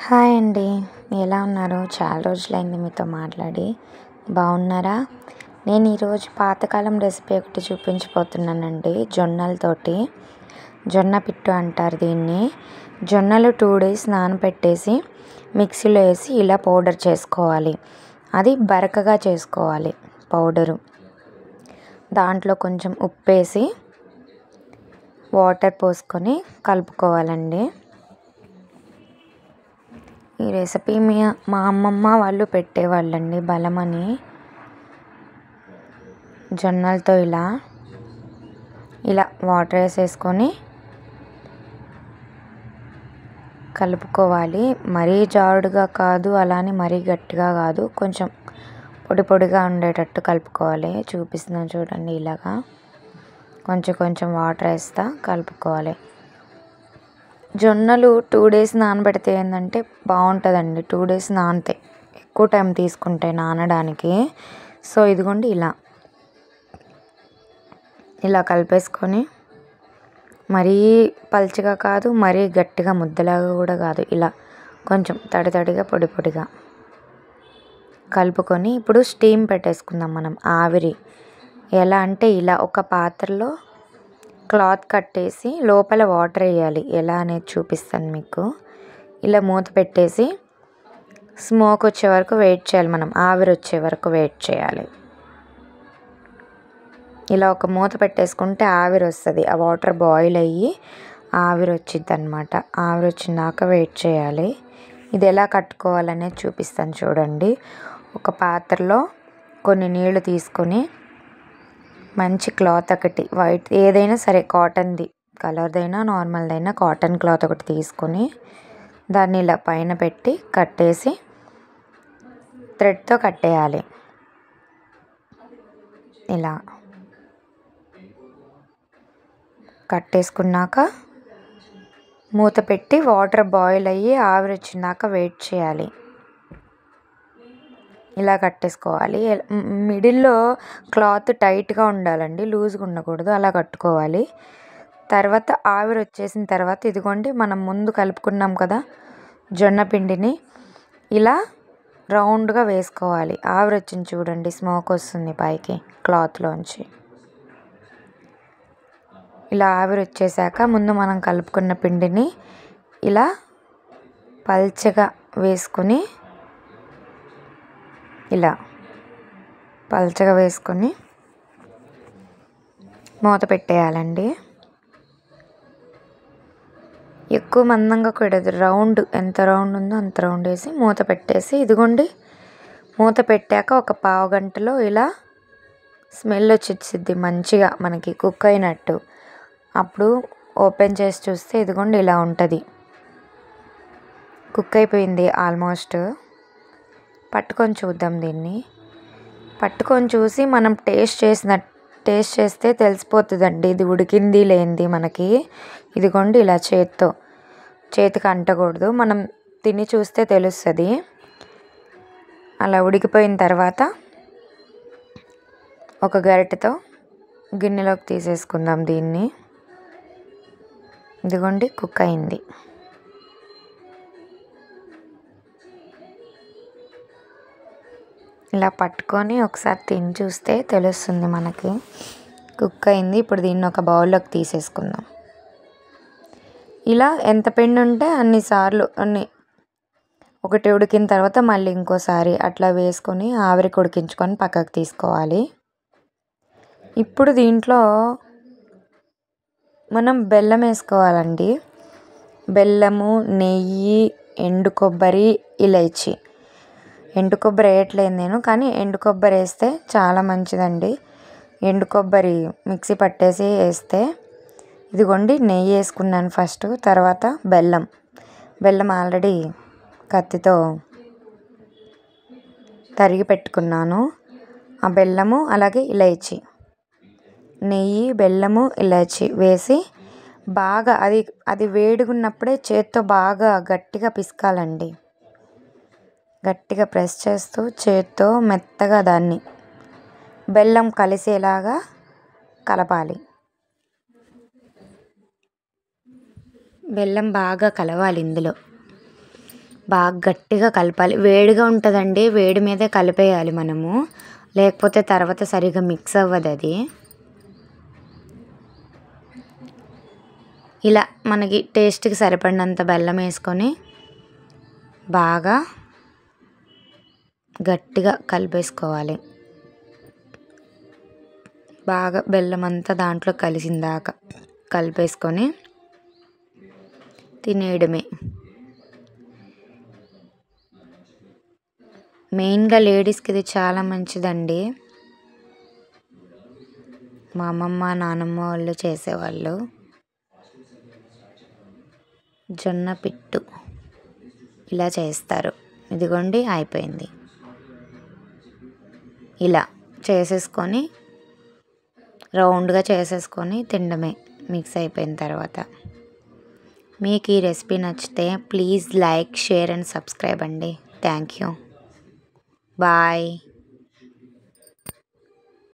Hi అండి. ఎలా ఉన్నారు? చాలా రోజులైంది మీతో మాట్లాడి. బాగున్నారా? నేను ఈరోజు పాతకాలం రెసిపీ ఒకటి చూపించబోతున్నానండి. జొన్నలతోటి. జొన్న పిట్టు అంటారు దీన్ని. జొన్నలు 2 days నానబెట్టేసి మిక్సీలో వేసి ఇలా పౌడర్ చేసుకోవాలి. అది బరకగా చేసుకోవాలి పౌడరు. దాంట్లో కొంచెం ఉప్పేసి వాటర్ పోసుకొని కలుపుకోవాలండి. ఈ రెసిపీ మా అమ్మమ్మ వాళ్ళు పెట్టేవాళ్ళండి బలమని. జొన్నలతో ఇలా వాటర్ వేసేసుకొని కలుపుకోవాలి. మరీ జారుడుగా కాదు, అలానే మరీ గట్టిగా కాదు, కొంచెం పొడి పొడిగా ఉండేటట్టు కలుపుకోవాలి. చూపిస్తున్నాను చూడండి. ఇలాగా కొంచెం కొంచెం వాటర్ వేస్తా కలుపుకోవాలి. జొన్నలు 2 days నానబెడితే ఏంటంటే బాగుంటుందండి. 2 days నానతాయి, ఎక్కువ టైం తీసుకుంటాయి నానడానికి. సో ఇదిగోండి ఇలా కలిపేసుకొని మరీ పల్చగా కాదు, మరీ గట్టిగా ముద్దలాగా కూడా కాదు, ఇలా కొంచెం తడి తడిగా పొడి పొడిగా కలుపుకొని ఇప్పుడు స్టీమ్ పెట్టేసుకుందాం మనం. ఆవిరి ఎలా అంటే ఇలా ఒక పాత్రలో క్లాత్ కట్టేసి లోపల వాటర్ వేయాలి. ఎలా అనేది చూపిస్తాను మీకు. ఇలా మూత పెట్టేసి స్మోక్ వచ్చే వరకు వెయిట్ చేయాలి. మనం ఆవిరి వచ్చే వరకు వెయిట్ చేయాలి. ఇలా ఒక మూత పెట్టేసుకుంటే ఆవిరి వస్తుంది. ఆ వాటర్ బాయిల్ అయ్యి ఆవిరి వచ్చింది అనమాట. ఆవిరి వచ్చిందాక వెయిట్ చేయాలి. ఇది ఎలా కట్టుకోవాలనేది చూపిస్తాను చూడండి. ఒక పాత్రలో కొన్ని నీళ్లు తీసుకొని మంచి క్లాత్ ఒకటి, వైట్ ఏదైనా సరే, కాటన్ది, కలర్దైనా నార్మల్దైనా కాటన్ క్లాత్ ఒకటి తీసుకొని దాన్ని ఇలా పైన పెట్టి కట్టేసి థ్రెడ్తో కట్టేయాలి. ఇలా కట్టేసుకున్నాక మూత పెట్టి వాటర్ బాయిల్ అయ్యి ఆవిరి వచ్చినాక వెయిట్ చేయాలి. ఇలా కట్టేసుకోవాలి. మిడిల్లో క్లాత్ టైట్గా ఉండాలండి, లూజ్గా ఉండకూడదు. అలా కట్టుకోవాలి. తర్వాత ఆవిరి వచ్చేసిన తర్వాత ఇదిగోండి మనం ముందు కలుపుకున్నాం కదా జొన్న పిండిని, ఇలా రౌండ్గా వేసుకోవాలి. ఆవిరి వచ్చింది చూడండి, స్మోక్ వస్తుంది పైకి క్లాత్లోంచి. ఇలా ఆవిరి వచ్చేసాక ముందు మనం కలుపుకున్న పిండిని ఇలా పల్చగా వేసుకొని ఇలా పల్చగా వేసుకొని మూత పెట్టేయాలండి. ఎక్కువ మందంగా కూడదు, రౌండ్, ఎంత రౌండ్ ఉందో అంత రౌండ్ వేసి మూత పెట్టేసి ఇదిగోండి మూత పెట్టాక ఒక పావు గంటలో ఇలా స్మెల్ వచ్చేసిద్ది మంచిగా మనకి కుక్ అయినట్టు. అప్పుడు ఓపెన్ చేసి చూస్తే ఇదిగోండి ఇలా ఉంటుంది. కుక్ అయిపోయింది ఆల్మోస్ట్. పట్టుకొని చూద్దాం దీన్ని. పట్టుకొని చూసి మనం టేస్ట్ చేస్తే తెలిసిపోతుందండి ఇది ఉడికింది లేనిది మనకి. ఇదిగోండి ఇలా చేతికి అంటకూడదు, మనం తిని చూస్తే తెలుస్తుంది. అలా ఉడికిపోయిన తర్వాత ఒక గరిటెతో గిన్నెలోకి తీసేసుకుందాం దీన్ని. ఇదిగోండి కుక్ అయింది. ఇలా పట్టుకొని ఒకసారి తిని చూస్తే తెలుస్తుంది మనకి కుక్ అయింది. ఇప్పుడు దీన్ని ఒక బౌల్లోకి తీసేసుకుందాం. ఇలా ఎంత పిండి ఉంటే అన్నిసార్లు ఒకటి ఉడికిన తర్వాత మళ్ళీ ఇంకోసారి అట్లా వేసుకొని ఆవిరికి ఉడికించుకొని పక్కకు తీసుకోవాలి. ఇప్పుడు దీంట్లో మనం బెల్లం వేసుకోవాలండి. బెల్లము, నెయ్యి, ఎండు కొబ్బరి, ఇలైచి. ఎండు కొబ్బరి వేయట్లేదు నేను, కానీ ఎండు కొబ్బరి వేస్తే చాలా మంచిదండి. ఎండు కొబ్బరి మిక్సీ పట్టేసి వేస్తే. ఇదిగోండి నెయ్యి వేసుకున్నాను ఫస్ట్, తర్వాత బెల్లం ఆల్రెడీ కత్తితో తరిగి పెట్టుకున్నాను. ఆ బెల్లము అలాగే ఇలైచి, నెయ్యి, బెల్లము, ఇలైచి వేసి బాగా అది వేడిగున్నప్పుడే చేత్తో బాగా గట్టిగా పిసకాలండి. గట్టిగా ప్రెస్ చేస్తూ చేత్తో మెత్తగా దాన్ని బెల్లం కలిసేలాగా కలపాలి. బెల్లం బాగా కలవాలి ఇందులో. బాగా గట్టిగా కలపాలి. వేడిగా ఉంటుందండి, వేడి మీదే కలిపేయాలి మనము, లేకపోతే తర్వాత సరిగా మిక్స్ అవ్వదు అది. ఇలా మనకి టేస్ట్కి సరిపడినంత బెల్లం వేసుకొని బాగా గట్టిగా కలిపేసుకోవాలి. బాగా బెల్లం అంతా దాంట్లో కలిసిందాక కలిపేసుకొని తినేయడమే. మెయిన్గా లేడీస్కి ఇది చాలా మంచిదండి. మా అమ్మమ్మ నానమ్మ వాళ్ళు చేసేవాళ్ళు. జొన్న పిట్టు ఇలా చేస్తారు. ఇదిగోండి అయిపోయింది. ఇలా చేసేసుకొని రౌండ్గా చేసేసుకొని తినడమే మిక్స్ అయిపోయిన తర్వాత. మీకు ఈ రెసిపీ నచ్చితే please like, share and subscribe అండి. Thank you. బాయ్.